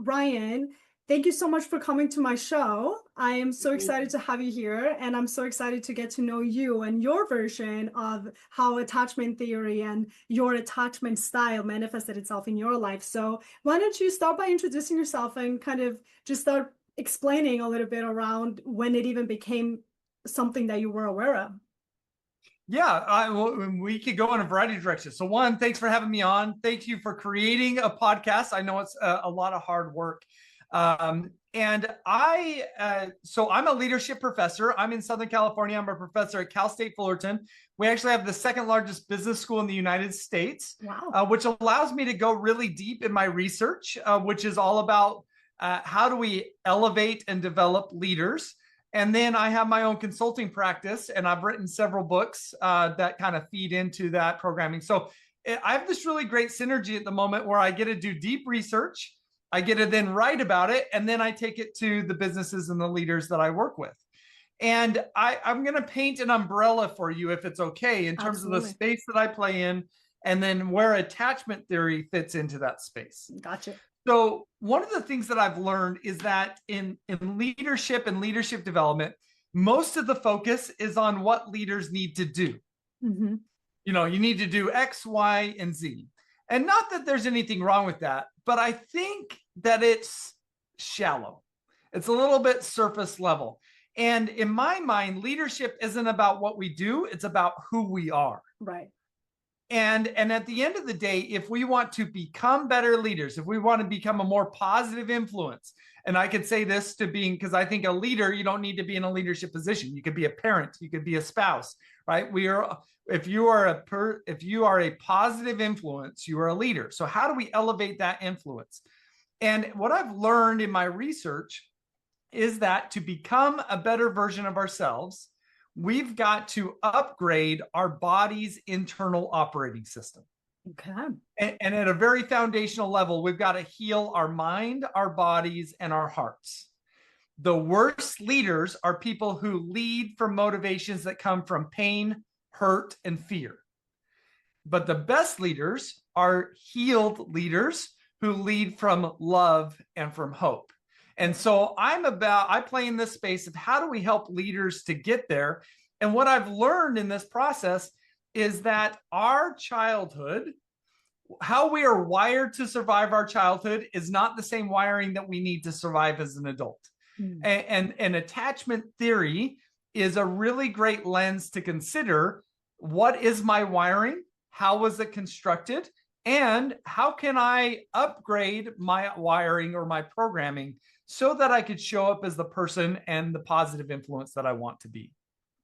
Ryan, thank you so much for coming to my show. I am so excited to have you here, and I'm so excited to get to know you and your version of how attachment theory and your attachment style manifested itself in your life. So, why don't you start by introducing yourself and kind of just start explaining a little bit around when it even became something that you were aware of? Well, we could go in a variety of directions. So, one, thanks for having me on. Thank you for creating a podcast. I know it's a lot of hard work. So I'm a leadership professor. I'm in Southern California. I'm a professor at Cal State Fullerton. We actually have the second largest business school in the United States, Wow. which allows me to go really deep in my research, which is all about how do we elevate and develop leaders. And then I have my own consulting practice, and I've written several books that kind of feed into that programming. So I have this really great synergy at the moment where I get to do deep research. I get to then write about it, and then I take it to the businesses and the leaders that I work with. And I'm going to paint an umbrella for you, if it's okay, in terms of the Absolutely. space that I play in, and then where attachment theory fits into that space. Gotcha. So one of the things that I've learned is that in leadership and leadership development, most of the focus is on what leaders need to do. Mm-hmm. You need to do X, Y, and Z. And not that there's anything wrong with that, but I think that it's shallow. It's a little bit surface level. And in my mind, leadership isn't about what we do, it's about who we are. Right. And at the end of the day, if we want to become better leaders, if we want to become a more positive influence, and I could say this to being, because I think a leader, you don't need to be in a leadership position. You could be a parent, you could be a spouse, right? If you are a positive influence, you are a leader. So how do we elevate that influence? And what I've learned in my research is that to become a better version of ourselves, we've got to upgrade our body's internal operating system. Okay. And at a very foundational level, we've got to heal our mind, our bodies, and our hearts. The worst leaders are people who lead from motivations that come from pain, hurt, and fear. But the best leaders are healed leaders who lead from love and from hope. And so I play in this space of how do we help leaders to get there? And what I've learned in this process is that our childhood, how we are wired to survive our childhood, is not the same wiring that we need to survive as an adult. And attachment theory is a really great lens to consider. What is my wiring? How was it constructed? And how can I upgrade my wiring or my programming so that I could show up as the person and the positive influence that I want to be?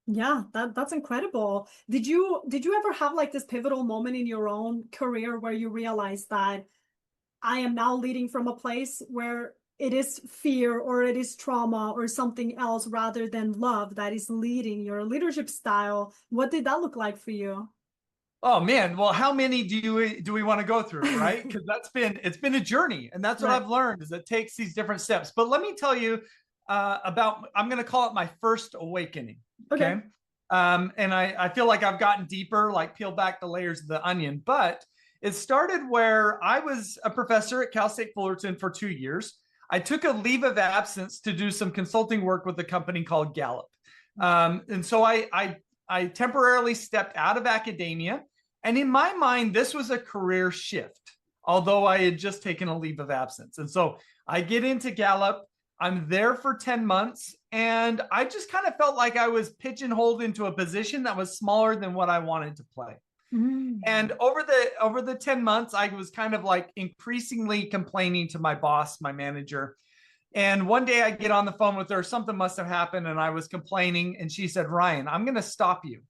Yeah, that's incredible. Did you ever have like this pivotal moment in your own career where you realized that I am now leading from a place where it is fear or it is trauma or something else rather than love that is leading your leadership style? What did that look like for you? Oh man, well, how many do we want to go through, right? Because it's been a journey, and that's what Right. I've learned is it takes these different steps. But let me tell you about I'm going to call it my first awakening. Okay. Okay, and I feel like I've gotten deeper, like peel back the layers of the onion. But it started where I was a professor at Cal State Fullerton for 2 years. I took a leave of absence to do some consulting work with a company called Gallup, and so I temporarily stepped out of academia. And in my mind, this was a career shift, although I had just taken a leave of absence. And so I get into Gallup. I'm there for 10 months. And I just kind of felt like I was pigeonholed into a position that was smaller than what I wanted to play. And over the 10 months, I was kind of like increasingly complaining to my boss, my manager. And one day I get on the phone with her, something must have happened. And I was complaining. And she said, Ryan, I'm going to stop you.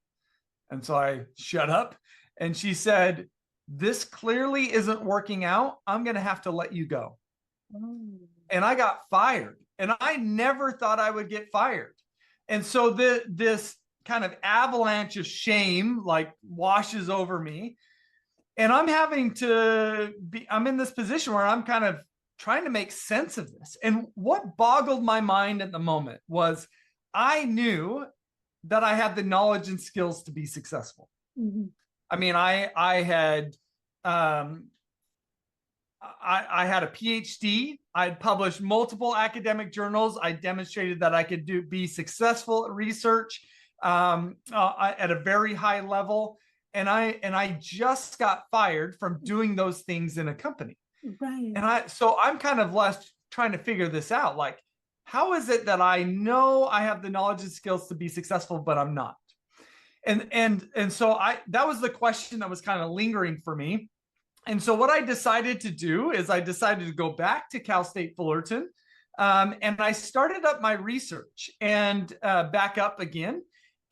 And so I shut up. And she said, this clearly isn't working out. I'm going to have to let you go. And I got fired. And I never thought I would get fired. And so this kind of avalanche of shame like washes over me. And I'm in this position where I'm kind of trying to make sense of this. And what boggled my mind at the moment was I knew that I had the knowledge and skills to be successful. Mm-hmm. I mean, I had I had a PhD. I'd published multiple academic journals. I demonstrated that I could be successful at research at a very high level. And I just got fired from doing those things in a company. Right. And so I'm kind of left trying to figure this out. Like, how is it that I know I have the knowledge and skills to be successful, but I'm not? And so that was the question that was kind of lingering for me. And so what I decided to do is I decided to go back to Cal State Fullerton, and I started up my research and back up again.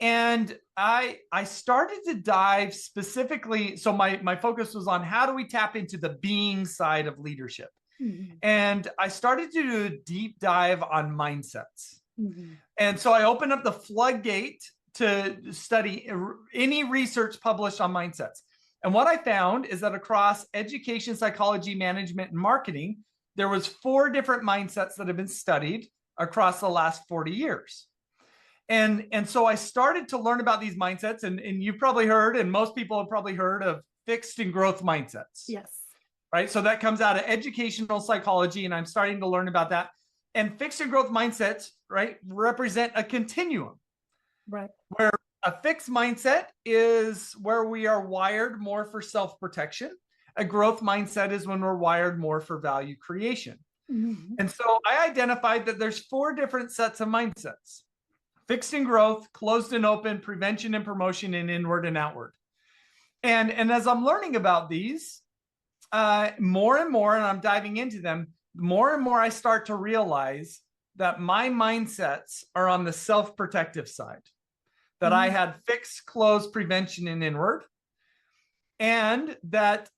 And I started to dive specifically. So my focus was on how do we tap into the being side of leadership. Mm-hmm. And I started to do a deep dive on mindsets. Mm-hmm. And so I opened up the floodgate to study any research published on mindsets. And what I found is that across education, psychology, management, and marketing, there was 4 different mindsets that have been studied across the last 40 years. And so I started to learn about these mindsets, and you've probably heard, and most people have probably heard of fixed and growth mindsets. Yes. Right. So that comes out of educational psychology, and I'm starting to learn about that. And fixed and growth mindsets, right, represent a continuum. Right. Where a fixed mindset is where we are wired more for self-protection. A growth mindset is when we're wired more for value creation. Mm-hmm. And so I identified that there's 4 different sets of mindsets: fixed and growth, closed and open, prevention and promotion, and inward and outward. And as I'm learning about these more and more, and I'm diving into them, more and more I start to realize that my mindsets are on the self-protective side. That I had fixed, closed, prevention, and inward. And that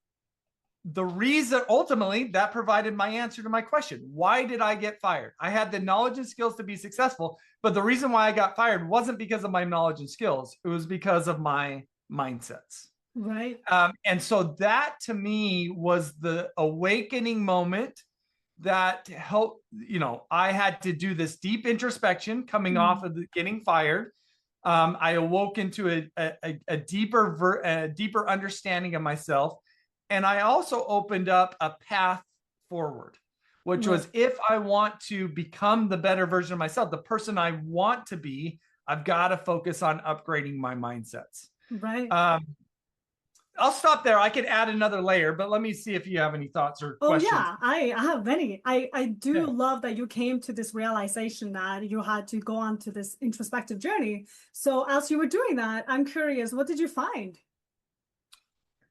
the reason, ultimately, that provided my answer to my question. Why did I get fired? I had the knowledge and skills to be successful, but the reason why I got fired wasn't because of my knowledge and skills. It was because of my mindsets. Right. And so that, to me, was the awakening moment that helped. I had to do this deep introspection coming off of getting fired. I awoke into a deeper understanding of myself. And I also opened up a path forward, which was, if I want to become the better version of myself, the person I want to be, I've got to focus on upgrading my mindsets. Right. I'll stop there. I could add another layer, but let me see if you have any thoughts or questions. Oh yeah, I have many. I do love that you came to this realization that you had to go on to this introspective journey. So as you were doing that, I'm curious, what did you find?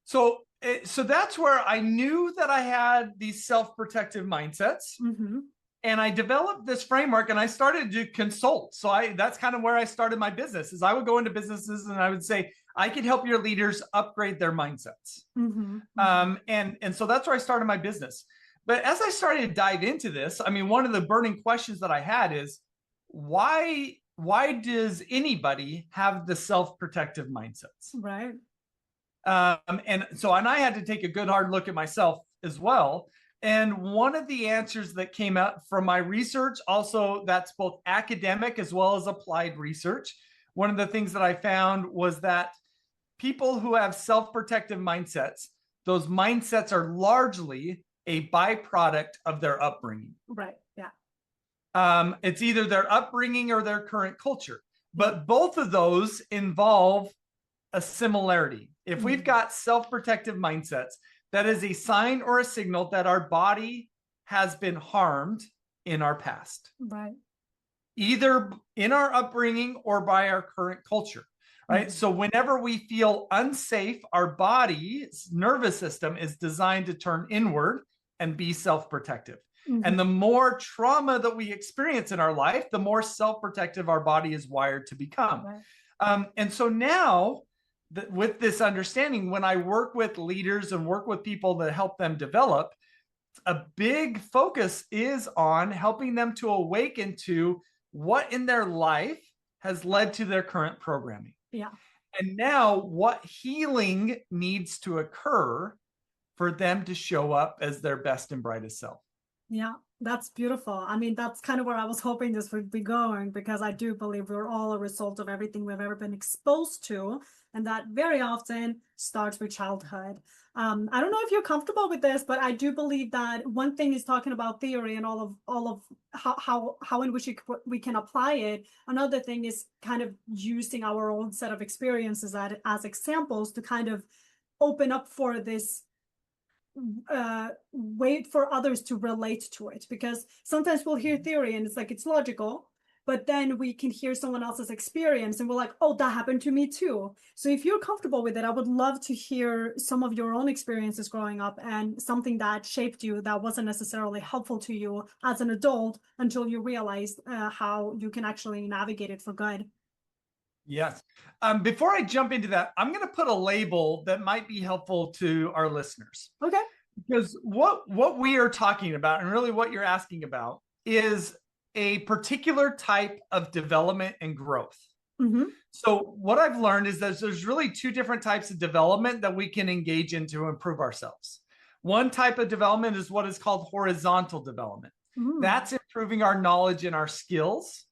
So that's where I knew that I had these self-protective mindsets. Mm-hmm. And I developed this framework, and I started to consult. So that's kind of where I started my business. Is I would go into businesses and I would say, I could help your leaders upgrade their mindsets. Mm-hmm. And so that's where I started my business. But as I started to dive into this, I mean, one of the burning questions that I had is, why does anybody have the self-protective mindsets? Right. And I had to take a good hard look at myself as well. And one of the answers that came out from my research, also that's both academic as well as applied research, one of the things that I found was that people who have self-protective mindsets, those mindsets are largely a byproduct of their upbringing. Right. Yeah. It's either their upbringing or their current culture, but both of those involve a similarity. If we've got self-protective mindsets, that is a sign or a signal that our body has been harmed in our past. Right. Either in our upbringing or by our current culture. Right. Mm-hmm. So whenever we feel unsafe, our body's nervous system is designed to turn inward and be self-protective. Mm-hmm. And the more trauma that we experience in our life, the more self-protective our body is wired to become. Right. And so now, with this understanding, when I work with leaders and work with people that help them develop, a big focus is on helping them to awaken to what in their life has led to their current programming. Yeah. And now what healing needs to occur for them to show up as their best and brightest self. Yeah. That's beautiful. I mean, that's kind of where I was hoping this would be going, because I do believe we're all a result of everything we've ever been exposed to. And that very often starts with childhood. I don't know if you're comfortable with this, but I do believe that one thing is talking about theory and all of how in which we can apply it. Another thing is kind of using our own set of experiences as examples to kind of open up for this wait for others to relate to it, because sometimes we'll hear theory and it's like it's logical, but then we can hear someone else's experience and we're like, oh, that happened to me too. So if you're comfortable with it, I would love to hear some of your own experiences growing up and something that shaped you that wasn't necessarily helpful to you as an adult until you realized how you can actually navigate it for good. Yes. Before I jump into that, I'm going to put a label that might be helpful to our listeners. Okay. Because what we are talking about, and really what you're asking about, is a particular type of development and growth. Mm-hmm. So what I've learned is that there's really two different types of development that we can engage in to improve ourselves. One type of development is what is called horizontal development. Mm. That's improving our knowledge and our skills.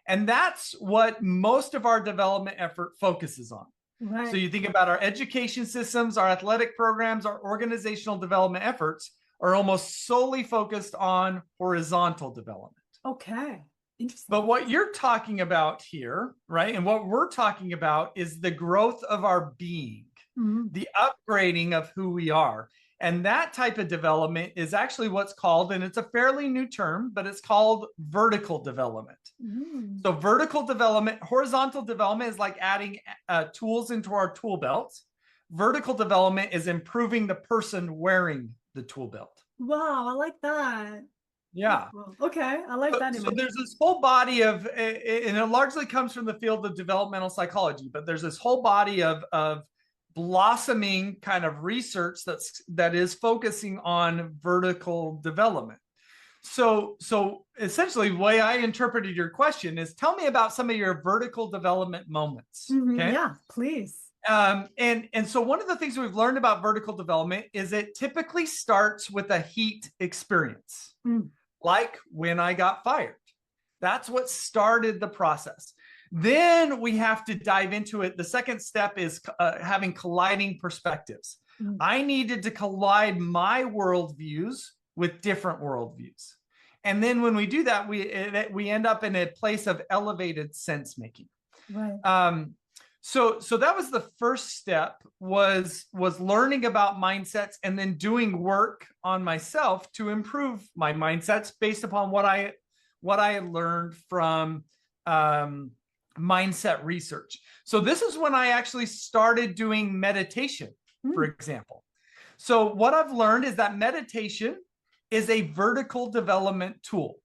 And that's what most of our development effort focuses on. Right. So you think about our education systems, our athletic programs, our organizational development efforts are almost solely focused on horizontal development. Okay. Interesting. But what you're talking about here, right, and what we're talking about is the growth of our being, the upgrading of who we are. And that type of development is actually what's called, and it's a fairly new term, but it's called vertical development. So vertical development, horizontal development is like adding tools into our tool belt. Vertical development is improving the person wearing the tool belt. Wow, I like that. Yeah. Okay, I like that. So there's this whole body of, and it largely comes from the field of developmental psychology, but there's this whole body of blossoming kind of research that is focusing on vertical development. So essentially, the way I interpreted your question is, tell me about some of your vertical development moments. Okay. Yeah, please. And so one of the things we've learned about vertical development is it typically starts with a heat experience, like when I got fired. That's what started the process. Then we have to dive into it. The second step is having colliding perspectives. I needed to collide my worldviews with different worldviews. And then when we do that, we end up in a place of elevated sense making. Right. So that was the first step, was learning about mindsets and then doing work on myself to improve my mindsets based upon what I learned from mindset research. So this is when I actually started doing meditation, for example. So what I've learned is that meditation is a vertical development tool.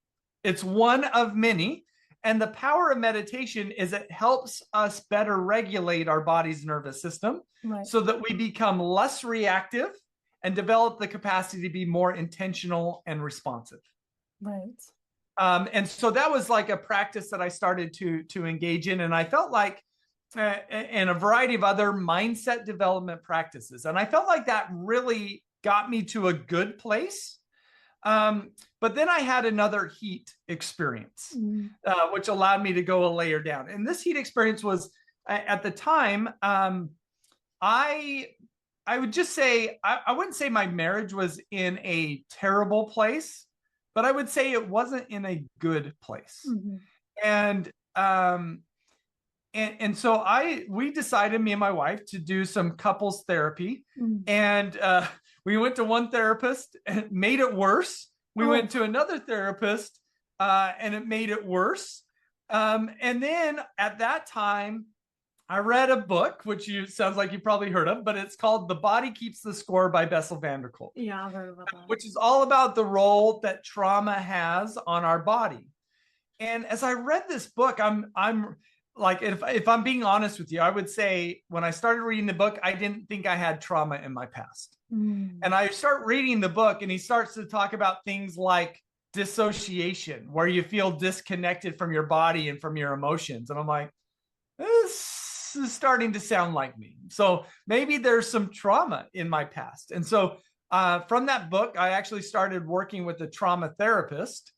It's one of many. And the power of meditation is it helps us better regulate our body's nervous system, right, so that we become less reactive and develop the capacity to be more intentional and responsive. Right. And so that was like a practice that I started to engage in. And I felt like, and a variety of other mindset development practices. And I felt like that really got me to a good place. But then I had another heat experience, which allowed me to go a layer down. And this heat experience was, at the time, I would just say, I wouldn't say my marriage was in a terrible place, but I would say it wasn't in a good place. And so we decided, me and my wife, to do some couples therapy. And we went to one therapist and it made it worse. We went to another therapist and it made it worse. And then at that time, I read a book, which sounds like you probably heard of, but it's called The Body Keeps the Score by Bessel van der Kolk. Yeah, I've heard about that. Which is all about the role that trauma has on our body. And as I read this book, I'm like, if I'm being honest with you, I would say when I started reading the book, I didn't think I had trauma in my past. And I start reading the book and he starts to talk about things like dissociation, where you feel disconnected from your body and from your emotions. And I'm like, this is starting to sound like me. So maybe there's some trauma in my past. And so From that book, I actually started working with a trauma therapist.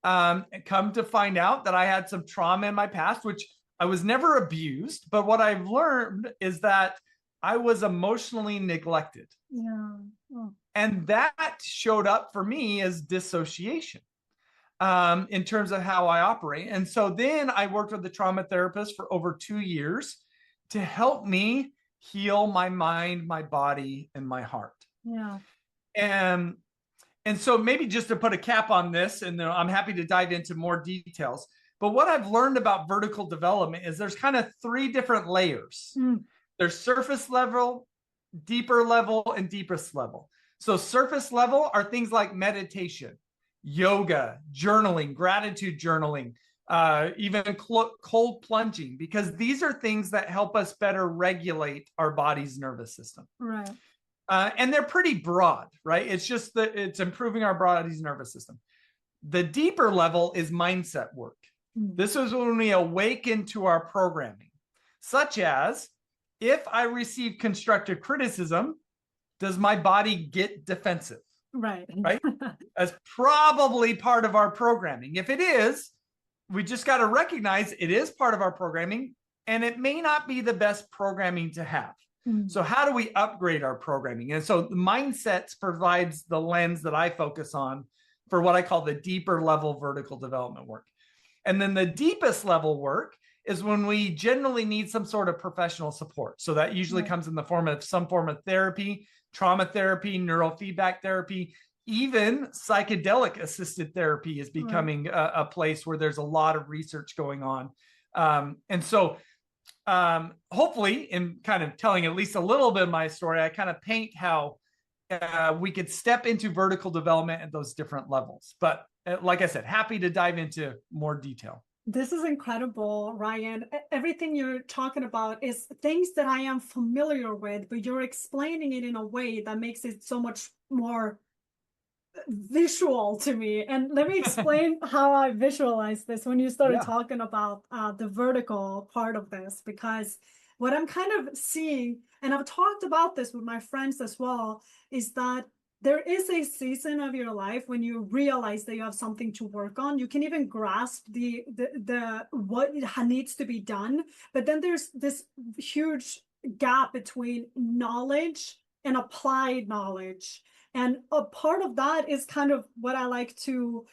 And come to find out that I had some trauma in my past, which I was never abused. But what I've learned is that I was emotionally neglected. Yeah. Oh. And that showed up for me as dissociation in terms of how I operate. And so then I worked with the trauma therapist for over 2 years to help me heal my mind, my body, and my heart. Yeah. And so maybe just to put a cap on this, and I'm happy to dive into more details. But what I've learned about vertical development is there's kind of 3 different layers. There's surface level, deeper level, and deepest level. So surface level are things like meditation, yoga, journaling, gratitude journaling, even cold plunging, because these are things that help us better regulate our body's nervous system. Right. And they're pretty broad, right? It's just that it's improving our body's nervous system. The deeper level is mindset work. This is when we awaken to our programming, such as if I receive constructive criticism, does my body get defensive? Right. Right? That's probably part of our programming. If it is, we just got to recognize it is part of our programming, and it may not be the best programming to have. So how do we upgrade our programming? And so the mindsets provides the lens that I focus on for what I call the deeper level vertical development work. And then the deepest level work is when we generally need some sort of professional support. So that usually comes in the form of some form of therapy, trauma therapy, neurofeedback therapy, even psychedelic assisted therapy is becoming a place where there's a lot of research going on. And so hopefully, in kind of telling at least a little bit of my story, I kind of paint how we could step into vertical development at those different levels. But like I said, happy to dive into more detail. This is incredible, Ryan. Everything you're talking about is things that I am familiar with, but you're explaining it in a way that makes it so much more visual to me. And let me explain how I visualize this when you started talking about the vertical part of this, because what I'm kind of seeing, and I've talked about this with my friends as well, is that there is a season of your life when you realize that you have something to work on. You can even grasp the what needs to be done, but then there's this huge gap between knowledge and applied knowledge. And a part of that is kind of what I like to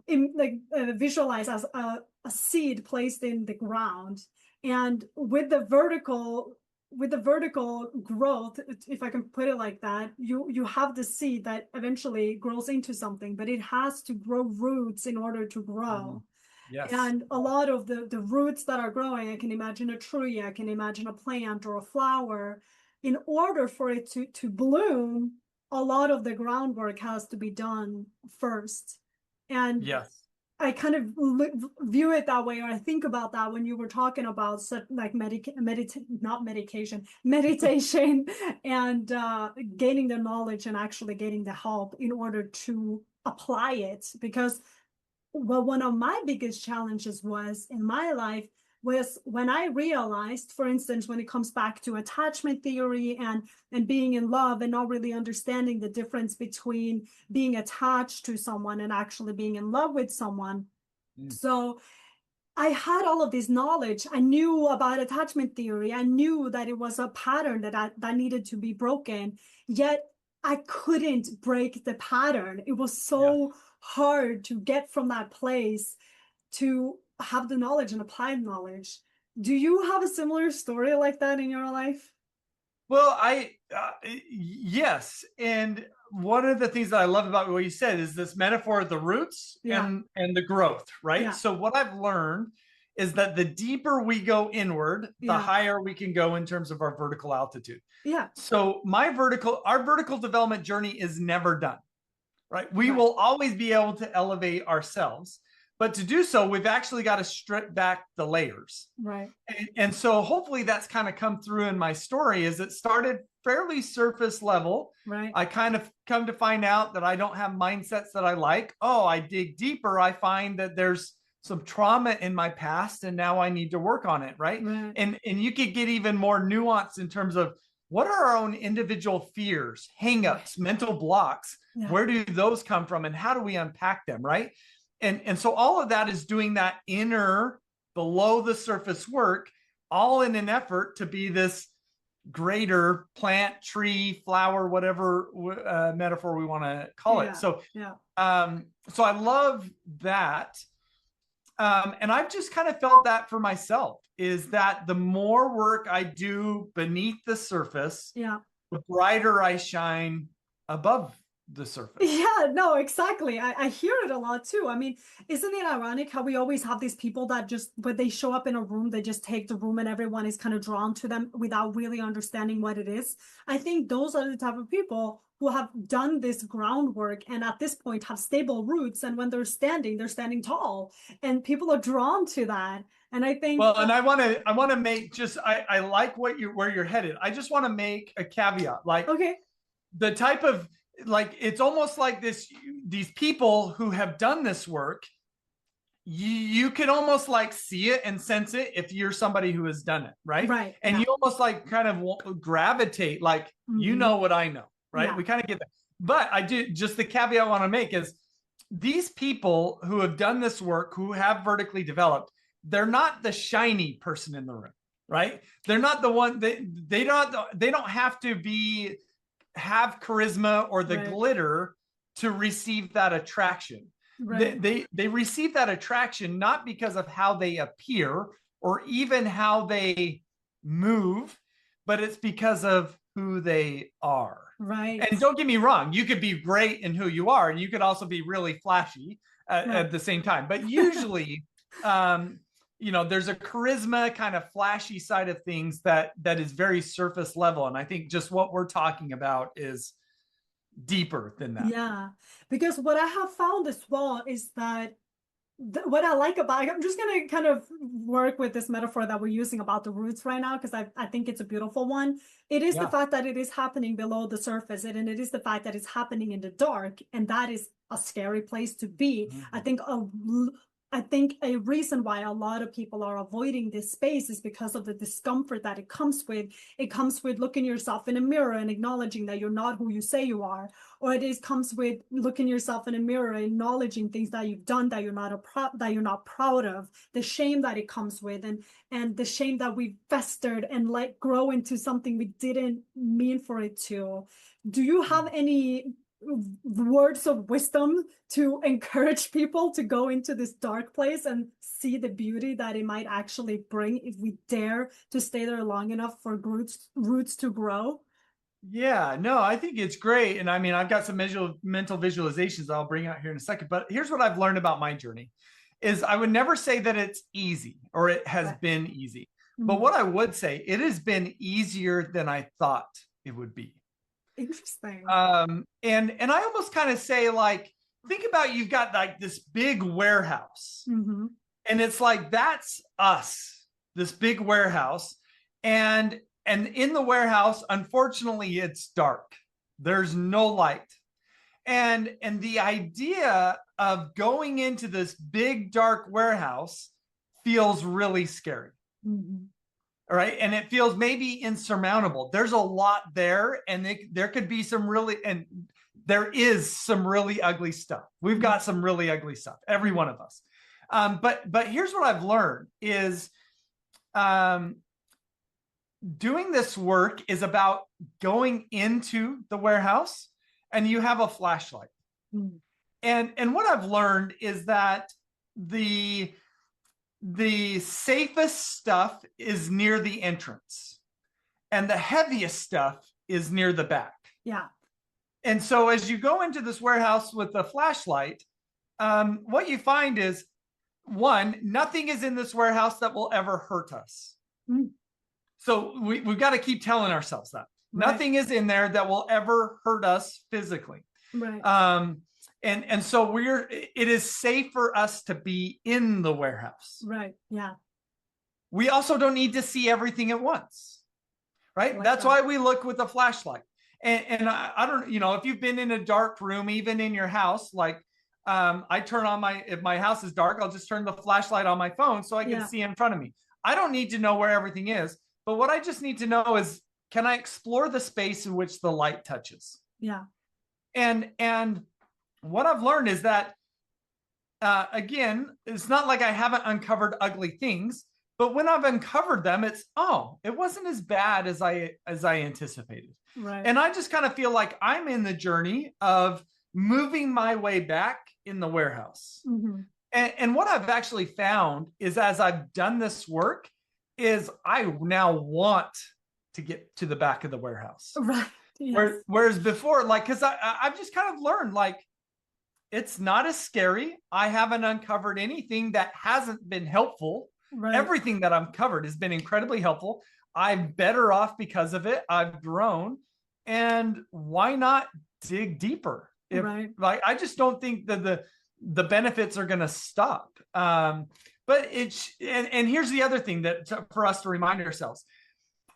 visualize as a seed placed in the ground. And with the vertical growth, if I can put it like that, you have the seed that eventually grows into something, but it has to grow roots in order to grow. Yes. And a lot of the roots that are growing, I can imagine a tree, I can imagine a plant or a flower. In order for it to bloom, a lot of the groundwork has to be done first. And yes, I kind of view it that way, or I think about that when you were talking about like meditation and gaining the knowledge and actually getting the help in order to apply it. Because one of my biggest challenges was in my life was when I realized, for instance, when it comes back to attachment theory and being in love and not really understanding the difference between being attached to someone and actually being in love with someone. So I had all of this knowledge. I knew about attachment theory. I knew that it was a pattern that needed to be broken, yet I couldn't break the pattern. It was so hard to get from that place to have the knowledge and apply knowledge. Do you have a similar story like that in your life? Well, yes. And one of the things that I love about what you said is this metaphor of the roots and the growth, right? Yeah. So what I've learned is that the deeper we go inward, the higher we can go in terms of our vertical altitude. Yeah. So our vertical development journey is never done, right? We will always be able to elevate ourselves. But to do so, we've actually got to strip back the layers. Right. And so hopefully that's kind of come through in my story. Is it started fairly surface level. Right. I kind of come to find out that I don't have mindsets that I like. Oh, I dig deeper. I find that there's some trauma in my past and now I need to work on it. Right. Right. And you could get even more nuanced in terms of what are our own individual fears, hangups, mental blocks? Yeah. Where do those come from, and how do we unpack them, right? And so all of that is doing that inner, below the surface work, all in an effort to be this greater plant, tree, flower, whatever metaphor we want to call it. So, so I love that. And I've just kind of felt that for myself, is that the more work I do beneath the surface, the brighter I shine above the surface. Yeah, no, exactly. I hear it a lot too. I mean, isn't it ironic how we always have these people that just, when they show up in a room, they just take the room and everyone is kind of drawn to them without really understanding what it is? I think those are the type of people who have done this groundwork and at this point have stable roots. And when they're standing tall, and people are drawn to that. And I think, well, and I want to make just, I like where you're headed. I just want to make a caveat, like, okay, the type of, like, it's almost like these people who have done this work, you can almost like see it and sense it if you're somebody who has done it, right? And you almost like kind of gravitate, like, you know what I know, right? We kind of get that. But I do, just the caveat I want to make is, these people who have done this work, who have vertically developed, they're not the shiny person in the room, right? They're not the one, they don't have to have charisma or the glitter to receive that attraction. They receive that attraction not because of how they appear or even how they move, but it's because of who they are. Right. And don't get me wrong, you could be great in who you are, and you could also be really flashy at the same time. But usually, you know, there's a charisma kind of flashy side of things that is very surface level. And I think just what we're talking about is deeper than that. Yeah, because what I have found as well is that what I like about, I'm just going to kind of work with this metaphor that we're using about the roots right now, because I think it's a beautiful one. It is the fact that it is happening below the surface, and it is the fact that it's happening in the dark, and that is a scary place to be. I think a reason why a lot of people are avoiding this space is because of the discomfort that it comes with. It comes with looking yourself in a mirror and acknowledging that you're not who you say you are, or comes with looking yourself in a mirror, acknowledging things that you've done that you're not proud of, the shame that it comes with, and the shame that we festered and let grow into something we didn't mean for it to. Do you have any words of wisdom to encourage people to go into this dark place and see the beauty that it might actually bring if we dare to stay there long enough for roots to grow? Yeah, no, I think it's great. And I mean, I've got some mental visualizations I'll bring out here in a second. But here's what I've learned about my journey is I would never say that it's easy or it has been easy. But what I would say, it has been easier than I thought it would be. Interesting. And I almost kind of say, like, think about, you've got like this big warehouse, and it's like, that's us, this big warehouse. And in the warehouse, unfortunately, it's dark. There's no light. And the idea of going into this big dark warehouse feels really scary. All right. And it feels maybe insurmountable. There's a lot there, and there could be there is some really ugly stuff. We've got some really ugly stuff, every one of us. But here's what I've learned is, doing this work is about going into the warehouse, and you have a flashlight. And what I've learned is that the safest stuff is near the entrance, and the heaviest stuff is near the back. Yeah. And so as you go into this warehouse with the flashlight, what you find is, one, nothing is in this warehouse that will ever hurt us. So we've got to keep telling ourselves that. Nothing is in there that will ever hurt us physically. And so it is safe for us to be in the warehouse. Yeah. We also don't need to see everything at once, right? That's why we look with a flashlight. And I don't, if you've been in a dark room, even in your house, like, I turn on if my house is dark, I'll just turn the flashlight on my phone so I can see in front of me. I don't need to know where everything is, but what I just need to know is, can I explore the space in which the light touches? Yeah. And what I've learned is that, again, it's not like I haven't uncovered ugly things, but when I've uncovered them, it's, oh, it wasn't as bad as I anticipated. Right. And I just kind of feel like I'm in the journey of moving my way back in the warehouse. Mm-hmm. And what I've actually found is, as I've done this work, is I now want to get to the back of the warehouse. Right. Yes. Whereas before, like, because I've just kind of learned, like, it's not as scary. I haven't uncovered anything that hasn't been helpful. Right. Everything that I've covered has been incredibly helpful. I'm better off because of it. I've grown. And why not dig deeper? Right. Like, I just don't think that the benefits are going to stop. But it's, and here's the other thing that for us to remind ourselves,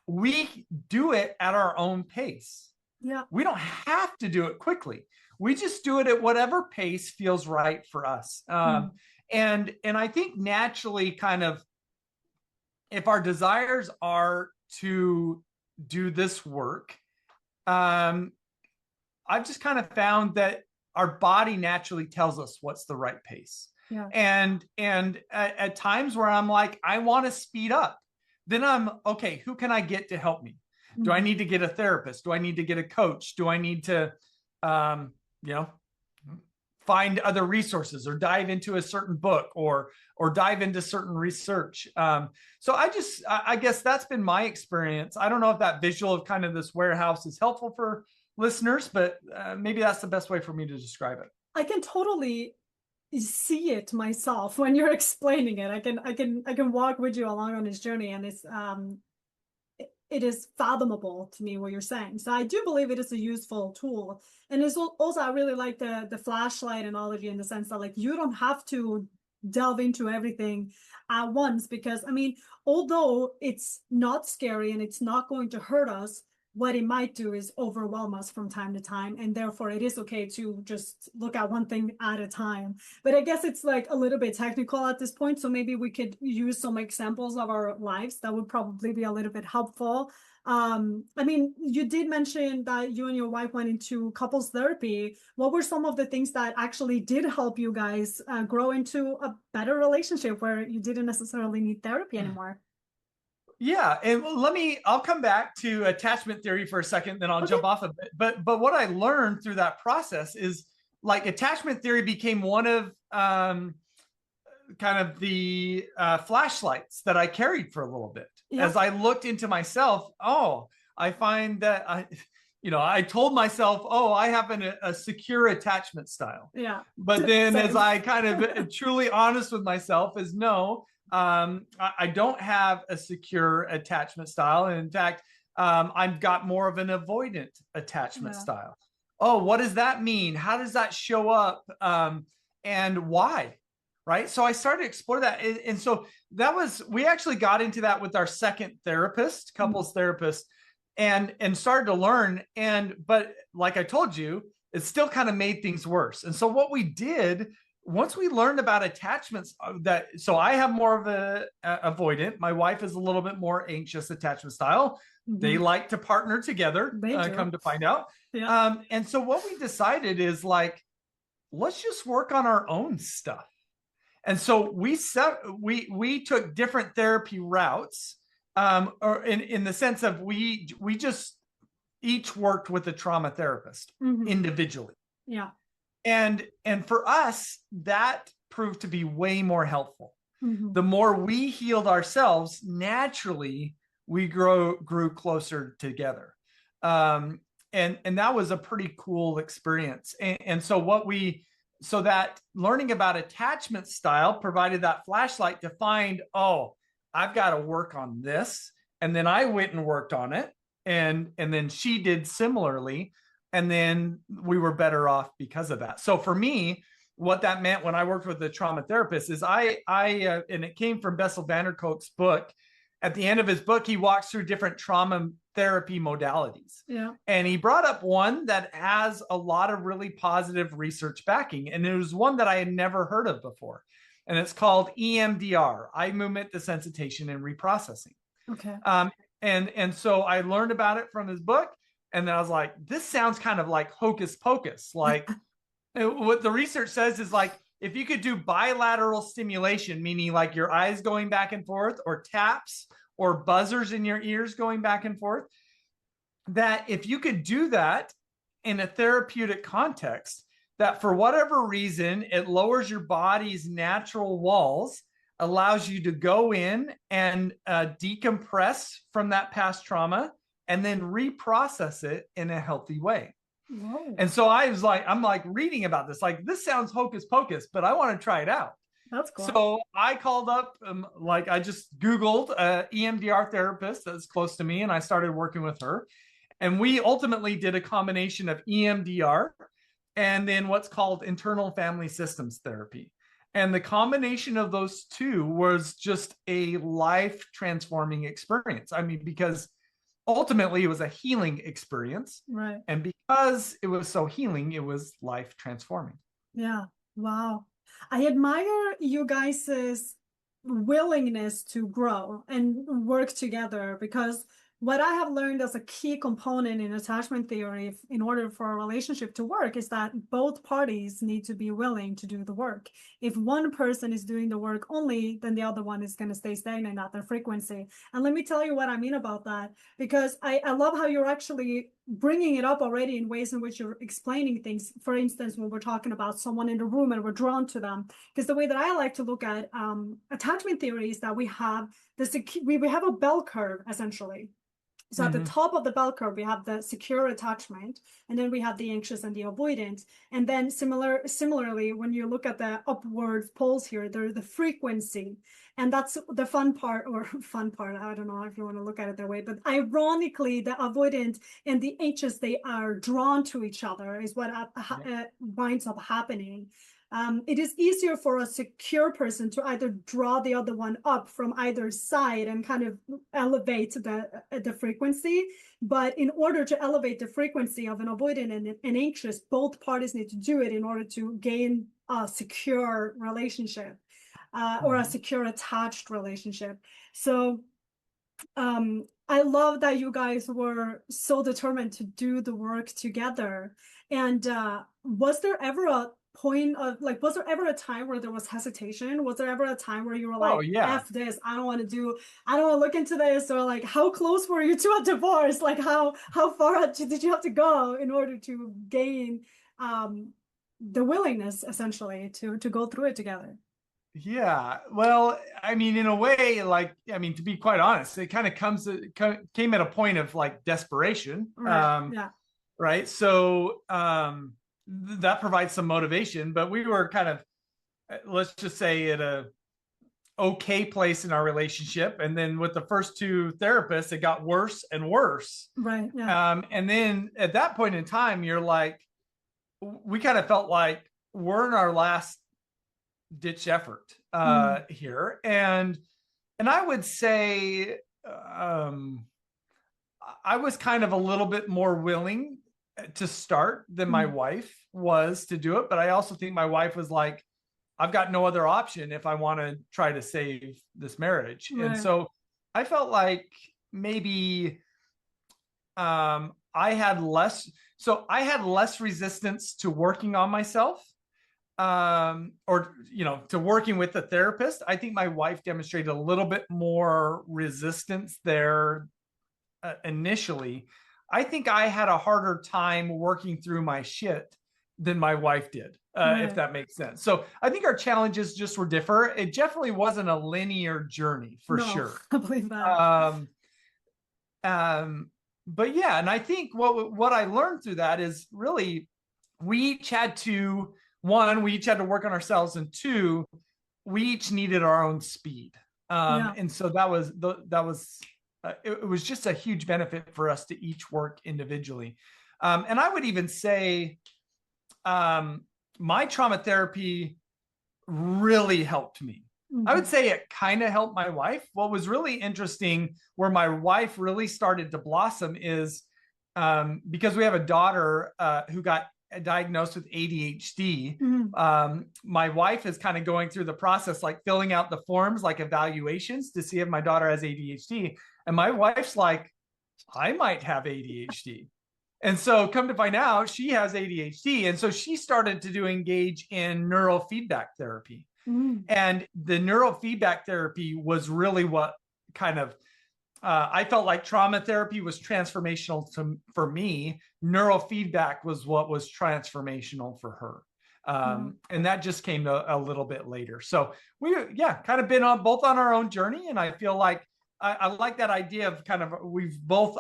we do it at our own pace. Yeah. We don't have to do it quickly. We just do it at whatever pace feels right for us. And I think naturally, kind of, if our desires are to do this work, I've just kind of found that our body naturally tells us what's the right pace. Yeah. And at times where I'm like, I want to speed up, then I'm okay. Who can I get to help me? Mm-hmm. Do I need to get a therapist? Do I need to get a coach? Do I need to, find other resources or dive into a certain book or dive into certain research? So I guess that's been my experience. I don't know if that visual of kind of this warehouse is helpful for listeners, but maybe that's the best way for me to describe it. I can totally see it myself when you're explaining it. I can walk with you along on this journey, and it is fathomable to me what you're saying. So I do believe it is a useful tool. And it's also, I really like the flashlight analogy, in the sense that, like, you don't have to delve into everything at once, because, I mean, although it's not scary and it's not going to hurt us, what it might do is overwhelm us from time to time. And therefore it is okay to just look at one thing at a time. But I guess it's like a little bit technical at this point. So maybe we could use some examples of our lives that would probably be a little bit helpful. I mean, you did mention that you and your wife went into couples therapy. What were some of the things that actually did help you guys grow into a better relationship where you didn't necessarily need therapy anymore? Yeah, and I'll come back to attachment theory for a second, then I'll jump off of it. But what I learned through that process is, like, attachment theory became one of kind of the flashlights that I carried for a little bit. Yeah. As I looked into myself, I find that I told myself, I have a secure attachment style. Yeah. But then as I kind of truly honest with myself, is no, I don't have a secure attachment style. And in fact, I've got more of an avoidant attachment style. Oh, what does that mean? How does that show up? And why? Right. So I started to explore that. And so we actually got into that with our second therapist, couples therapist, and started to learn. But like I told you, it still kind of made things worse. And so what we did, once we learned about attachments, so I have more of a avoidant. My wife is a little bit more anxious attachment style. Mm-hmm. They like to partner together, come to find out. Yeah. And so what we decided is, like, let's just work on our own stuff. And so we took different therapy routes, or in the sense of we just each worked with a trauma therapist individually. Yeah. And for us, that proved to be way more helpful. Mm-hmm. The more we healed ourselves, naturally, we grew closer together. And that was a pretty cool experience. And so that learning about attachment style provided that flashlight to find, I've got to work on this. And then I went and worked on it. And then she did similarly. And then we were better off because of that. So for me, what that meant when I worked with the trauma therapist is and it came from Bessel van der Kolk's book. At the end of his book, he walks through different trauma therapy modalities. Yeah. And he brought up one that has a lot of really positive research backing. And it was one that I had never heard of before. And it's called EMDR, eye movement desensitization and reprocessing. Okay. And so I learned about it from his book, and then I was like, this sounds kind of like hocus pocus. Like what the research says is like if you could do bilateral stimulation, meaning like your eyes going back and forth, or taps or buzzers in your ears going back and forth, that if you could do that in a therapeutic context, that for whatever reason, it lowers your body's natural walls, allows you to go in and decompress from that past trauma and then reprocess it in a healthy way. Whoa, And so I'm like reading about this, like, this sounds hocus pocus, but I want to try it out. that's cool. So I called up, like, I just Googled EMDR therapist that's close to me, and I started working with her. And we ultimately did a combination of EMDR and then what's called internal family systems therapy. And the combination of those two was just a life transforming experience. I mean, because ultimately it was a healing experience. Right. And because it was so healing, it was life transforming. Yeah. Wow. I admire you guys' willingness to grow and work together, because what I have learned as a key component in attachment theory, in order for a relationship to work, is that both parties need to be willing to do the work. If one person is doing the work only, then the other one is going to stay stagnant at their frequency. And let me tell you what I mean about that, because I love how you're actually bringing it up already in ways in which you're explaining things. For instance, when we're talking about someone in the room and we're drawn to them, because the way that I like to look at attachment theory is that we have we have a bell curve essentially. So at the top of the bell curve, we have the secure attachment, and then we have the anxious and the avoidant. And then similarly, when you look at the upward poles here, there's the frequency. And that's the fun part, or fun part, I don't know if you want to look at it that way, but ironically, the avoidant and the anxious, they are drawn to each other, is what winds up happening. It is easier for a secure person to either draw the other one up from either side and kind of elevate the frequency. But in order to elevate the frequency of an avoidant and an anxious, both parties need to do it in order to gain a secure relationship, or a secure attached relationship. So I love that you guys were so determined to do the work together. And was there ever a point of, like, was there ever a time where there was hesitation? Was there ever a time where you were like, F this, I don't want to look into this? Or like, how close were you to a divorce? Like how far did you have to go in order to gain the willingness essentially to go through it together? Yeah. Well, I mean, in a way, like, I mean, to be quite honest, it kind of came at a point of like desperation. Right. Yeah. Right. So that provides some motivation, but we were kind of, let's just say, at a okay place in our relationship. And then with the first two therapists, it got worse and worse. Right. Yeah. And then at that point in time, you're like, we kind of felt like we're in our last ditch effort here. And I would say I was kind of a little bit more willing to start than my wife was to do it. But I also think my wife was like, I've got no other option if I want to try to save this marriage. Right. And so I felt like maybe I had less resistance to working on myself, or, you know, to working with a therapist. I think my wife demonstrated a little bit more resistance there initially. I think I had a harder time working through my shit than my wife did, if that makes sense. So I think our challenges just were different. It definitely wasn't a linear journey for sure. I believe that. But yeah, and I think what I learned through that is really we each had to work on ourselves, and two, we each needed our own speed. And so that was it was just a huge benefit for us to each work individually. And I would even say my trauma therapy really helped me. I would say it kind of helped my wife. What was really interesting, where my wife really started to blossom, is because we have a daughter who got diagnosed with ADHD. My wife is kind of going through the process, like filling out the forms, like evaluations to see if my daughter has ADHD. And my wife's like, I might have ADHD. And so come to find out, she has ADHD. And so she started to engage in neurofeedback therapy. And the neurofeedback therapy was really what kind of, I felt like trauma therapy was transformational for me. Neurofeedback was what was transformational for her. And that just came a little bit later. So we, kind of been on both on our own journey. And I feel like I like that idea of kind of,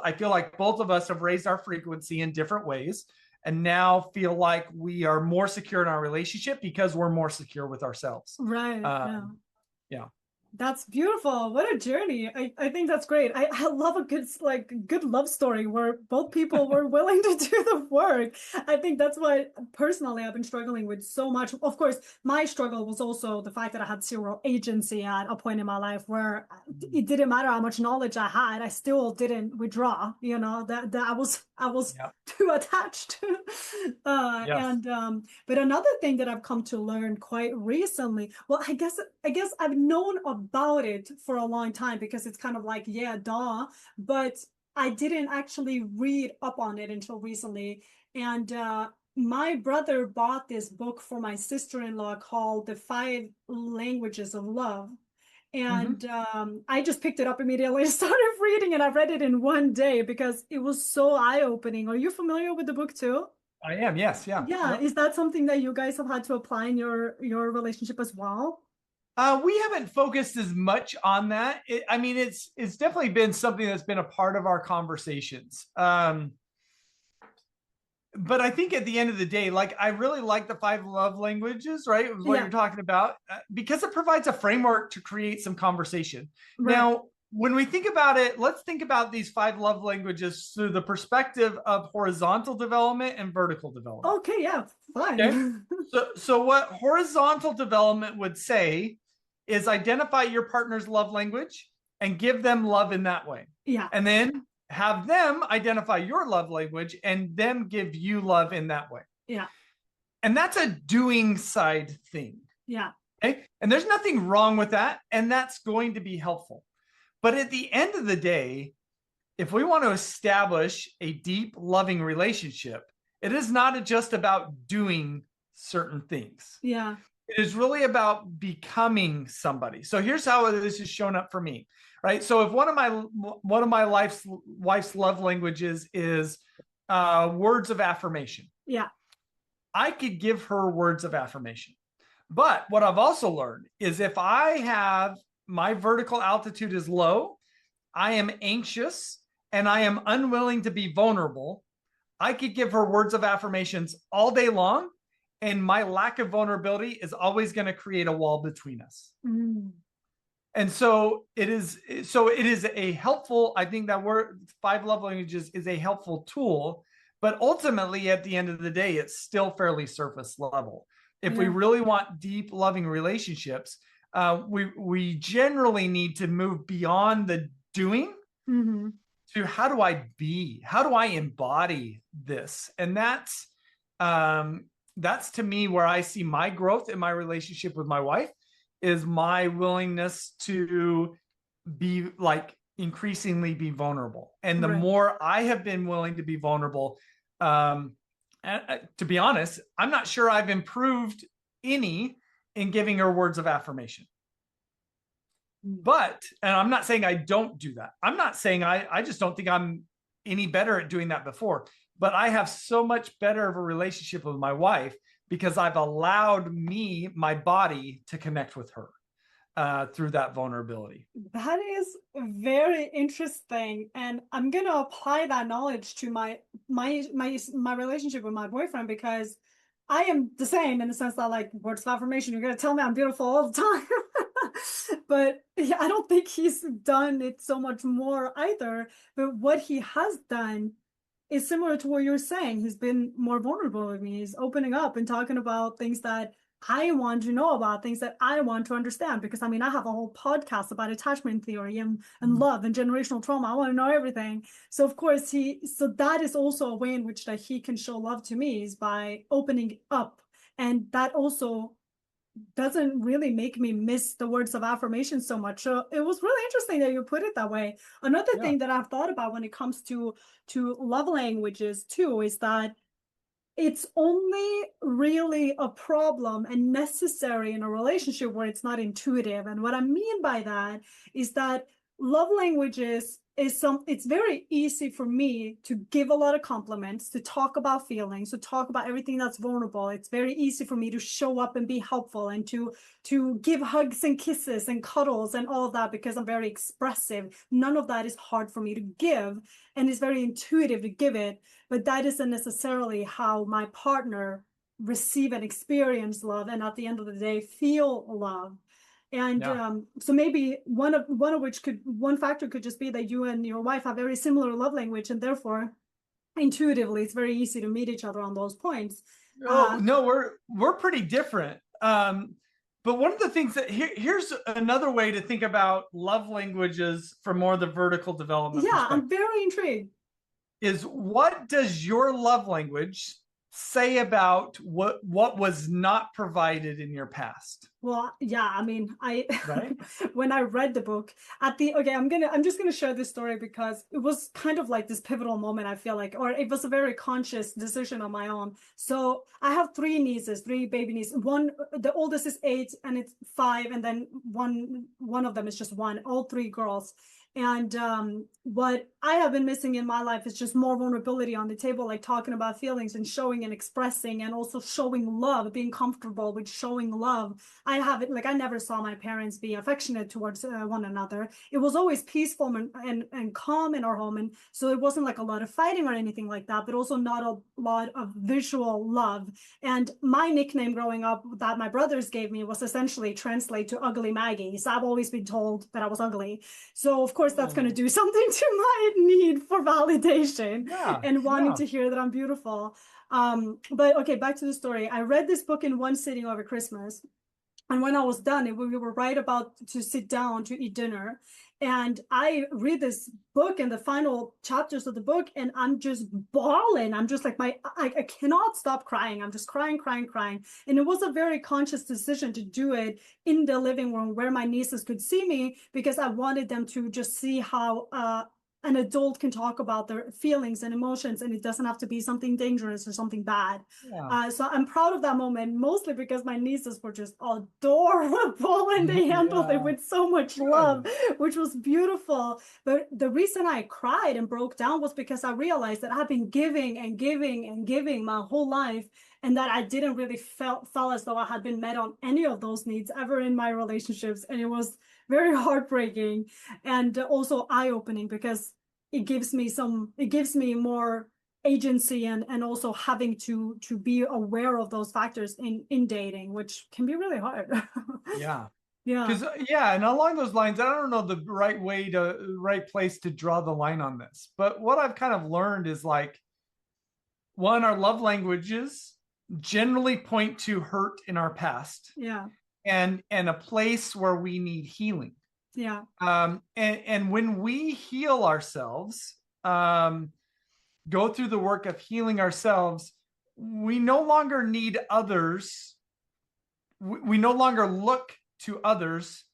I feel like both of us have raised our frequency in different ways, and now feel like we are more secure in our relationship because we're more secure with ourselves. Right. Yeah. That's beautiful. What a journey. I think that's great. I love a good love story where both people were willing to do the work. I think that's what personally I've been struggling with so much. Of course, my struggle was also the fact that I had zero agency at a point in my life where it didn't matter how much knowledge I had, I still didn't withdraw, that I was too attached. But another thing that I've come to learn quite recently, well, I guess I've known about it for a long time because it's kind of like, but I didn't actually read up on it until recently. And my brother bought this book for my sister-in-law called The 5 Languages of Love. And I just picked it up immediately and started reading, and I read it in one day because it was so eye-opening. Are you familiar with the book too? I am, yes. Yeah. Yep. Is that something that you guys have had to apply in your relationship as well? We haven't focused as much on that. It's definitely been something that's been a part of our conversations. But I think at the end of the day, like, I really like the 5 love languages, right? What you're talking about, because it provides a framework to create some conversation. Right. Now, when we think about it, let's think about these 5 love languages through the perspective of horizontal development and vertical development. Okay, yeah, fine. Okay? So what horizontal development would say is identify your partner's love language and give them love in that way. Yeah. And then have them identify your love language and them give you love in that way. Yeah. And that's a doing side thing. Yeah. Okay. And there's nothing wrong with that. And that's going to be helpful. But at the end of the day, if we want to establish a deep, loving relationship, it is not just about doing certain things. Yeah. It is really about becoming somebody. So here's how this has shown up for me, right? So if one of my wife's love languages is words of affirmation. Yeah. I could give her words of affirmation. But what I've also learned is if I have my vertical altitude is low, I am anxious, and I am unwilling to be vulnerable, I could give her words of affirmations all day long, and my lack of vulnerability is always going to create a wall between us. And so it is a helpful, I think that 5 love languages is a helpful tool, but ultimately at the end of the day, it's still fairly surface level. If we really want deep, loving relationships, we generally need to move beyond the doing to how do I be? How do I embody this? And that's to me where I see my growth in my relationship with my wife, is my willingness to be like increasingly be vulnerable. And the more I have been willing to be vulnerable, to be honest, I'm not sure I've improved any in giving her words of affirmation. But, and I'm not saying I don't do that. I'm not saying I just don't think I'm any better at doing that before. But I have so much better of a relationship with my wife because I've allowed my body to connect with her through that vulnerability. That is very interesting. And I'm going to apply that knowledge to my relationship with my boyfriend, because I am the same in the sense that, like, words of affirmation, you're going to tell me I'm beautiful all the time. But yeah, I don't think he's done it so much more either. But what he has done is similar to what you're saying. He's been more vulnerable with me. He's opening up and talking about things that I want to know about, things that I want to understand. Because I mean, I have a whole podcast about attachment theory and love and generational trauma. I want to know everything. So of course so that is also a way in which that he can show love to me, is by opening up. And that also doesn't really make me miss the words of affirmation so much. So it was really interesting that you put it that way. Another Yeah. thing that I've thought about when it comes to love languages too is that it's only really a problem and necessary in a relationship where it's not intuitive. And what I mean by that is that love languages it's very easy for me to give a lot of compliments, to talk about feelings, to talk about everything that's vulnerable. It's very easy for me to show up and be helpful and to give hugs and kisses and cuddles and all of that because I'm very expressive. None of that is hard for me to give, and it's very intuitive to give it, but that isn't necessarily how my partner receive and experience love, and at the end of the day feel love. And Yeah. so maybe one factor could just be that you and your wife have very similar love language, and therefore intuitively it's very easy to meet each other on those points. Oh no, we're pretty different. But one of the things that here's another way to think about love languages from more the vertical development Yeah, perspective I'm very intrigued. is what does your love language say about what was not provided in your past? Well, yeah, I mean, Right? when I read the book okay, I'm just gonna share this story because it was kind of like this pivotal moment, I feel like, or it was a very conscious decision on my own. So I have three nieces, three baby nieces. The oldest is 8 and it's 5, and then one of them is just 1, all 3 girls. And what I have been missing in my life is just more vulnerability on the table, like talking about feelings and showing and expressing, and also showing love, being comfortable with showing love. I haven't, like, I never saw my parents be affectionate towards one another. It was always peaceful and calm in our home. And so it wasn't like a lot of fighting or anything like that, but also not a lot of visual love. And my nickname growing up that my brothers gave me was essentially translate to Ugly Maggie. So I've always been told that I was ugly. So of course that's going to do something to my need for validation Yeah, and wanting yeah. to hear that I'm beautiful. But okay, back to the story. I read this book in one sitting over Christmas. And when I was done, we were right about to sit down to eat dinner. And I read this book and the final chapters of the book, and I'm just bawling. I'm just like, I cannot stop crying. I'm just crying, crying, crying. And it was a very conscious decision to do it in the living room where my nieces could see me, because I wanted them to just see how an adult can talk about their feelings and emotions, and it doesn't have to be something dangerous or something bad. Yeah. So I'm proud of that moment, mostly because my nieces were just adorable and they handled it Yeah. with so much love, Good. which was beautiful. But the reason I cried and broke down was because I realized that I've been giving and giving and giving my whole life, and that I didn't really feel as though I had been met on any of those needs ever in my relationships. And it was very heartbreaking and also eye-opening, because it gives me more agency, and also having to be aware of those factors in dating, which can be really hard. Yeah. Yeah. Because yeah, and along those lines, I don't know the right place to draw the line on this. But what I've kind of learned is like, one, our love languages generally point to hurt in our past Yeah. and a place where we need healing. Yeah. And when we heal ourselves, go through the work of healing ourselves, we no longer need others. We no longer look to others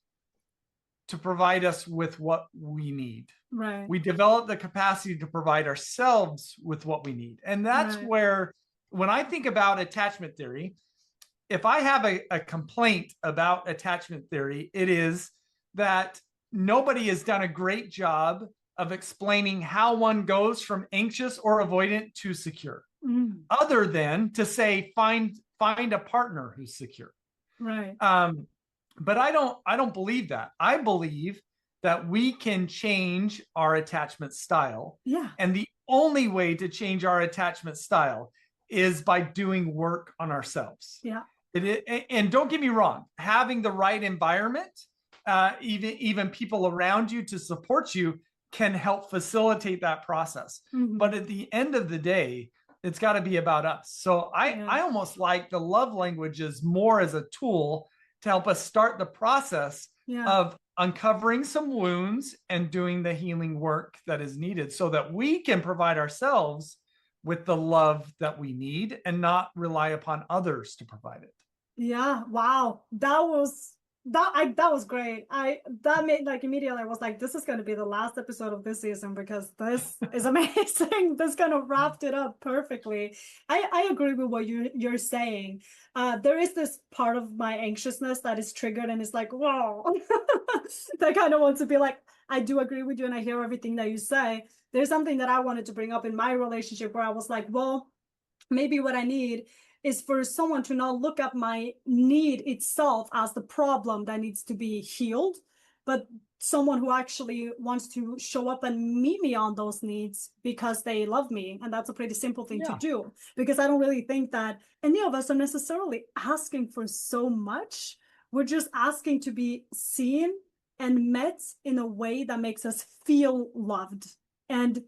to provide us with what we need. Right. We develop the capacity to provide ourselves with what we need. And that's Right. where, when I think about attachment theory, if I have a complaint about attachment theory, it is that nobody has done a great job of explaining how one goes from anxious or avoidant to secure, other than to say find a partner who's secure. Right. But I don't believe that. I believe that we can change our attachment style. Yeah. And the only way to change our attachment style is by doing work on ourselves. Yeah. And don't get me wrong, having the right environment, even people around you to support you, can help facilitate that process. But at the end of the day, it's got to be about us. So I almost like the love languages more as a tool to help us start the process of uncovering some wounds and doing the healing work that is needed, so that we can provide ourselves with the love that we need and not rely upon others to provide it. Yeah, wow. That was great. I that made like immediately I was like, this is gonna be the last episode of this season because this is amazing. This kind of wrapped it up perfectly. I agree with what you're saying. There is this part of my anxiousness that is triggered and it's like, whoa. That kind of wants to be like, I do agree with you and I hear everything that you say. There's something that I wanted to bring up in my relationship where I was like, well, maybe what I need is for someone to not look at my need itself as the problem that needs to be healed, but someone who actually wants to show up and meet me on those needs because they love me. And that's a pretty simple thing to Yeah. do because I don't really think that any of us are necessarily asking for so much. We're just asking to be seen and met in a way that makes us feel loved. And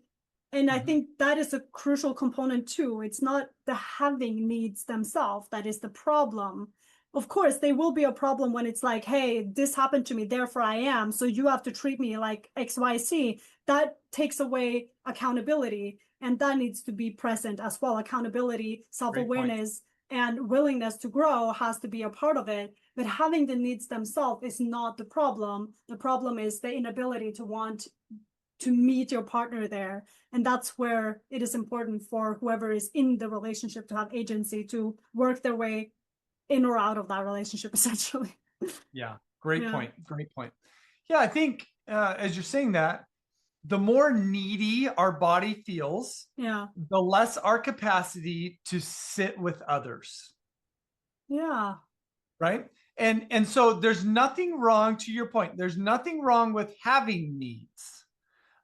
I Mhm. think that is a crucial component too. It's not the having needs themselves that is the problem. Of course, they will be a problem when it's like, hey, this happened to me, therefore I am. So you have to treat me like XYZ. That takes away accountability. And that needs to be present as well. Accountability, self Great point. awareness, and willingness to grow has to be a part of it. But having the needs themselves is not the problem. The problem is the inability to want to meet your partner there. And that's where it is important for whoever is in the relationship to have agency to work their way in or out of that relationship, essentially. Yeah. Great Yeah. point. Great point. Yeah. I think as you're saying that, the more needy our body feels, Yeah. the less our capacity to sit with others. Yeah. Right. And so there's nothing wrong, to your point, there's nothing wrong with having needs.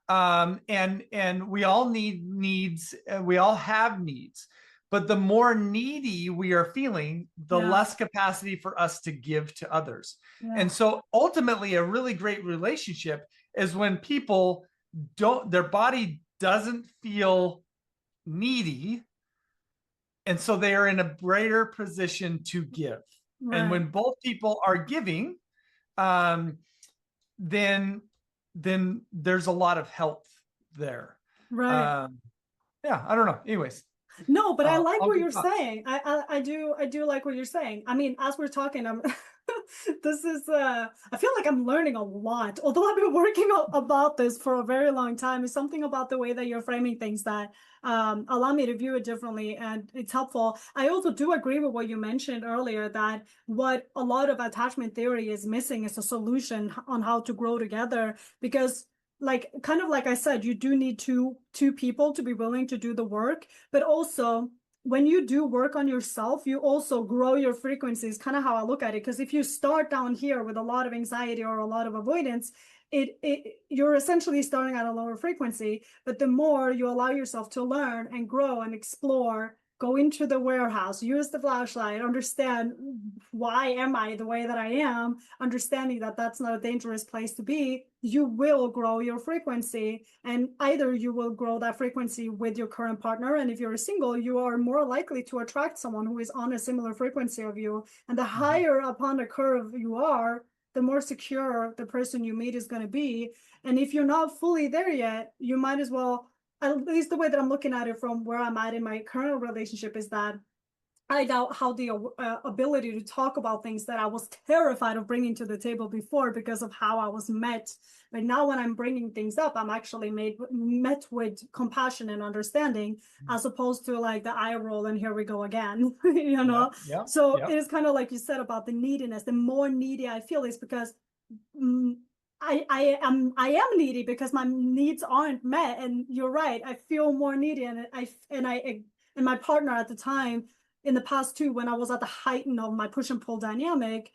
And we all need needs, we all have needs, but the more needy we are feeling, the Yeah. less capacity for us to give to others. And Yeah. so ultimately a really great relationship is when people don't, their body doesn't feel needy, and so they are in a greater position to give. And Right. when both people are giving, um, then there's a lot of health there. Right. Um, yeah, I don't know. Anyways, No, but I like all what good you're thoughts. saying. I do like what you're saying. I mean, as we're talking, I'm this is I feel like I'm learning a lot. Although I've been working about this for a very long time, it's something about the way that you're framing things that allow me to view it differently and it's helpful. I also do agree with what you mentioned earlier that what a lot of attachment theory is missing is a solution on how to grow together because like kind of like I said, you do need two people to be willing to do the work, but also when you do work on yourself, you also grow your frequencies, kind of how I look at it. Because if you start down here with a lot of anxiety or a lot of avoidance, you're essentially starting at a lower frequency. But the more you allow yourself to learn and grow and explore, go into the warehouse, use the flashlight, understand why am I the way that I am, understanding that that's not a dangerous place to be, you will grow your frequency. And either you will grow that frequency with your current partner, and if you're single, you are more likely to attract someone who is on a similar frequency of you. And the Mhm. higher upon the curve you are, the more secure the person you meet is going to be. And if you're not fully there yet, you might as well, at least the way that I'm looking at it from where I'm at in my current relationship is that I doubt how the ability to talk about things that I was terrified of bringing to the table before because of how I was met. But now when I'm bringing things up, I'm actually met with compassion and understanding as opposed to like the eye roll and here we go again, you Yep, know? yep, So it yep. is kind of like you said about the neediness. The more needy I feel is because mm, I am needy because my needs aren't met. And you're right, I feel more needy and my partner at the time in the past too, when I was at the height of my push and pull dynamic,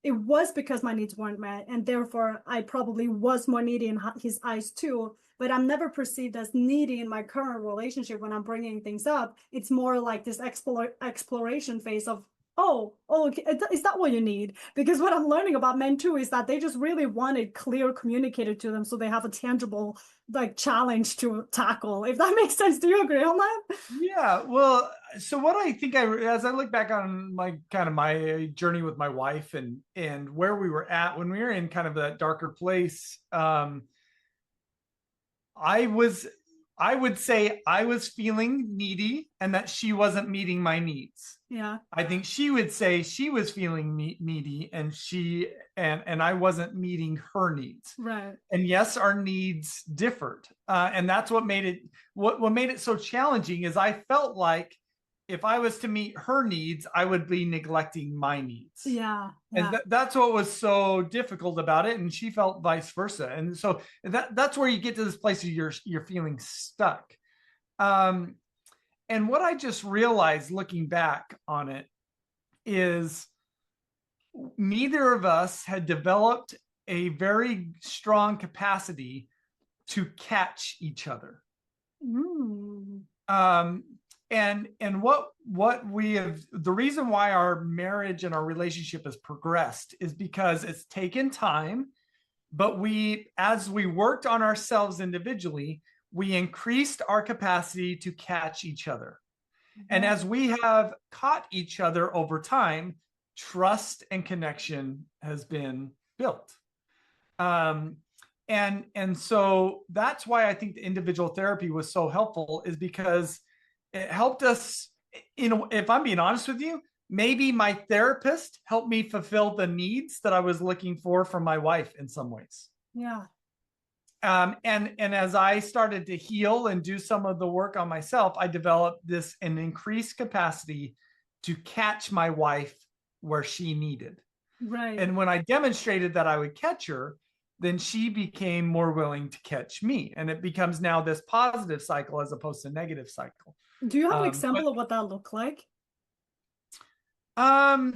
it was because my needs weren't met, and therefore I probably was more needy in his eyes too. But I'm never perceived as needy in my current relationship when I'm bringing things up. It's more like this exploration phase of, oh, okay, is that what you need? Because what I'm learning about men too is that they just really want it clear communicated to them so they have a tangible like challenge to tackle. If that makes sense, do you agree on that? Yeah, well, so what I think as I look back on my kind of my journey with my wife and where we were at when we were in kind of that darker place, I was I would say I was feeling needy and that she wasn't meeting my needs. Yeah. I think she would say she was feeling needy and and I wasn't meeting her needs. Right. And yes, our needs differed. And that's what made it what made it so challenging is I felt like if I was to meet her needs, I would be neglecting my needs. Yeah. And that's what was so difficult about it. And she felt vice versa. And so that's where you get to this place of you're feeling stuck. And what I just realized looking back on it is neither of us had developed a very strong capacity to catch each other. Mm. And what we have, the reason why our marriage and our relationship has progressed is because it's taken time, but as we worked on ourselves individually, we increased our capacity to catch each other. And as we have caught each other over time, trust and connection has been built. And so that's why I think the individual therapy was so helpful, is because it helped us, if I'm being honest with you, maybe my therapist helped me fulfill the needs that I was looking for from my wife in some ways. Yeah. And as I started to heal and do some of the work on myself, I developed an increased capacity to catch my wife where she needed. Right. And when I demonstrated that I would catch her, then she became more willing to catch me. And it becomes now this positive cycle as opposed to negative cycle. Do you have an example of what that looked like? Well,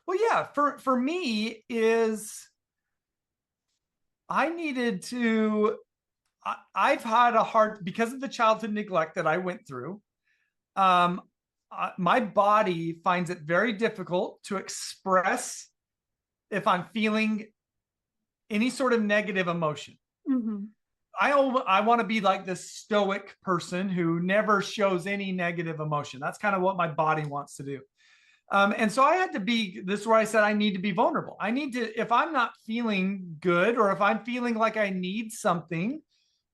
yeah, for me is I needed to, I've had a hard, because of the childhood neglect that I went through, my body finds it very difficult to express if I'm feeling any sort of negative emotion. Mm-hmm. I want to be like this stoic person who never shows any negative emotion. That's kind of what my body wants to do. And so I had to be, this is where I said I need to be vulnerable. I need to, if I'm not feeling good, or if I'm feeling like I need something,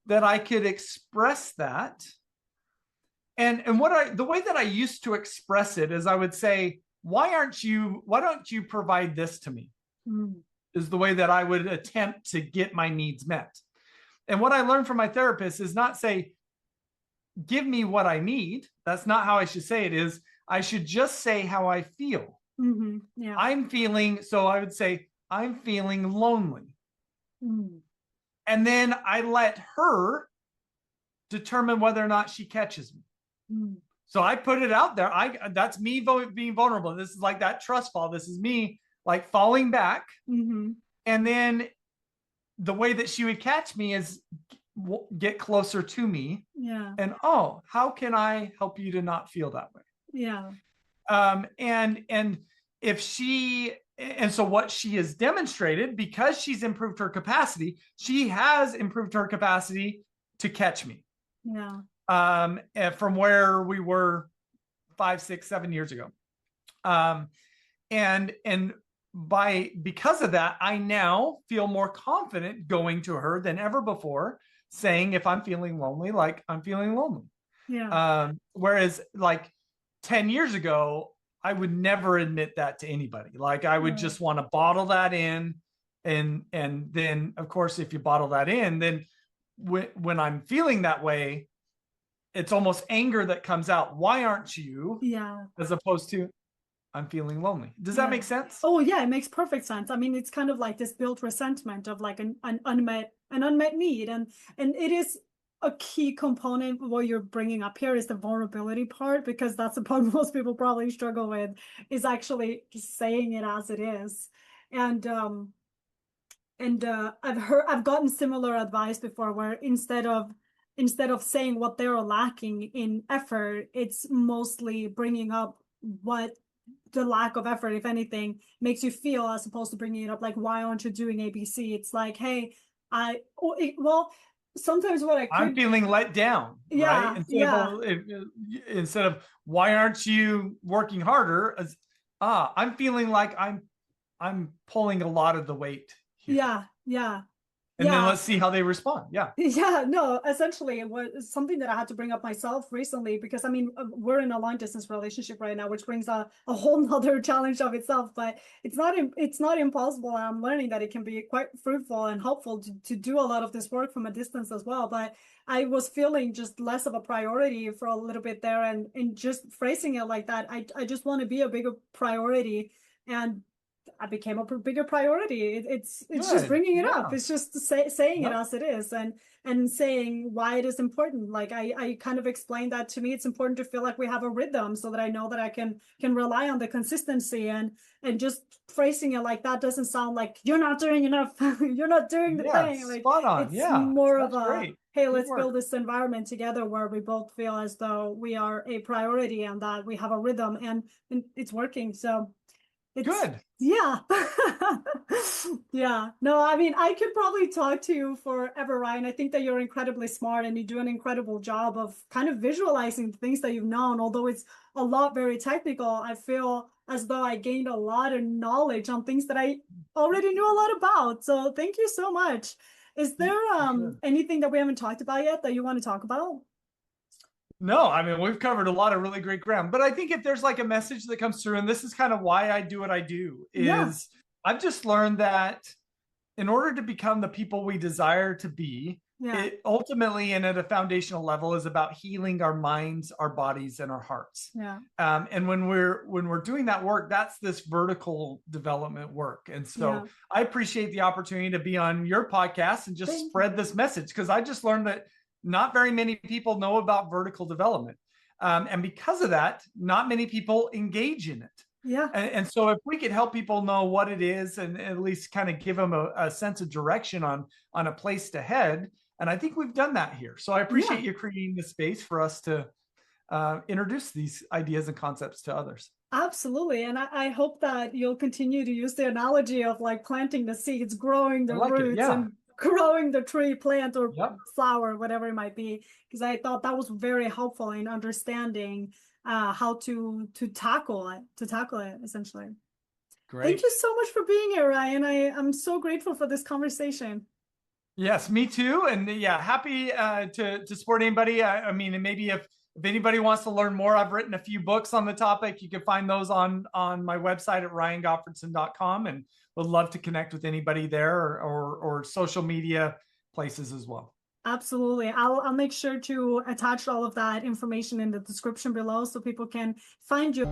that I could express that. And the way that I used to express it is I would say, why don't you provide this to me? Mm. Is the way that I would attempt to get my needs met. And what I learned from my therapist is not say, give me what I need. That's not how I should say it. Is I should just say how I feel. Mm-hmm. Yeah. So I would say, I'm feeling lonely. Mm. And then I let her determine whether or not she catches me. Mm. So I put it out there. That's me being vulnerable. This is like that trust fall. This is me like falling back. Mm-hmm. And then the way that she would catch me is get closer to me. Yeah. And, oh, how can I help you to not feel that way? Yeah. And so what she has demonstrated, because she's improved her capacity, she has improved her capacity to catch me. Yeah. From where we were 5, 6, 7 years ago. And because of that, I now feel more confident going to her than ever before, saying if I'm feeling lonely, like I'm feeling lonely. Yeah. Whereas like 10 years ago, I would never admit that to anybody. Like I would just want to bottle that in. And then of course, if you bottle that in, then when I'm feeling that way, it's almost anger that comes out. Why aren't you? Yeah. As opposed to, I'm feeling lonely. Does that make sense? Oh yeah, it makes perfect sense. I mean, it's kind of like this built resentment of like an unmet need, and it is a key component. What you're bringing up here is the vulnerability part, because that's the part most people probably struggle with, is actually just saying it as it is. And I've gotten similar advice before, where instead of saying what they're lacking in effort, it's mostly bringing up what the lack of effort, if anything, makes you feel, as opposed to bringing it up like, why aren't you doing ABC? It's like, hey, sometimes I'm feeling let down. Yeah. Right? Instead of why aren't you working harder? I'm feeling like I'm pulling a lot of the weight here. Yeah. and then Yeah. let's see how they respond. Yeah. Yeah, no, essentially it was something that I had to bring up myself recently because I mean, we're in a long distance relationship right now, which brings a whole nother challenge of itself, but it's not impossible. And I'm learning that it can be quite fruitful and helpful to do a lot of this work from a distance as well. But I was feeling just less of a priority for a little bit there, and just phrasing it like that, I just want to be a bigger priority, and I became a bigger priority. It's just Good. bringing it up. Yeah. It's just saying it Yep. as it is, and saying why it is important. Like I kind of explained that to me. It's important to feel like we have a rhythm, so that I know that I can rely on the consistency, and just phrasing it like that doesn't sound like you're not doing enough. You're not doing the thing. Yes. Like Spot on. it's Yeah. more of That's a, great. hey, let's Teamwork. build this environment together where we both feel as though we are a priority and that we have a rhythm, and it's working. So it's, Good. yeah. Yeah. No, I mean, I could probably talk to you forever, Ryan. I think that you're incredibly smart and you do an incredible job of kind of visualizing things that you've known. Although it's a lot very technical, I feel as though I gained a lot of knowledge on things that I already knew a lot about. So thank you so much. Is there For sure. anything that we haven't talked about yet that you want to talk about? No, I mean, we've covered a lot of really great ground, but I think if there's like a message that comes through, and this is kind of why I do what I do, Yeah. is I've just learned that in order to become the people we desire to be, Yeah. it ultimately and at a foundational level is about healing our minds, our bodies, and our hearts. Yeah. And when we're doing that work, that's this vertical development work. And so Yeah. I appreciate the opportunity to be on your podcast and just spread this message, because I just learned that not very many people know about vertical development. And because of that, not many people engage in it. Yeah. And so if we could help people know what it is and at least kind of give them a sense of direction on a place to head. And I think we've done that here. So I appreciate Yeah. you creating the space for us to introduce these ideas and concepts to others. Absolutely. And I hope that you'll continue to use the analogy of like planting the seeds, growing I the like it. roots, Yeah. and growing the tree, plant, or Yep. flower, whatever it might be. Because I thought that was very helpful in understanding how to tackle it essentially. Thank Great. you so much for being here, Ryan. I'm so grateful for this conversation. Yes, me too. And yeah, happy to support anybody. I mean, and maybe if anybody wants to learn more, I've written a few books on the topic. You can find those on my website at ryangottfredson.com, and would love to connect with anybody there, or social media places as well. Absolutely. I'll make sure to attach all of that information in the description below so people can find you.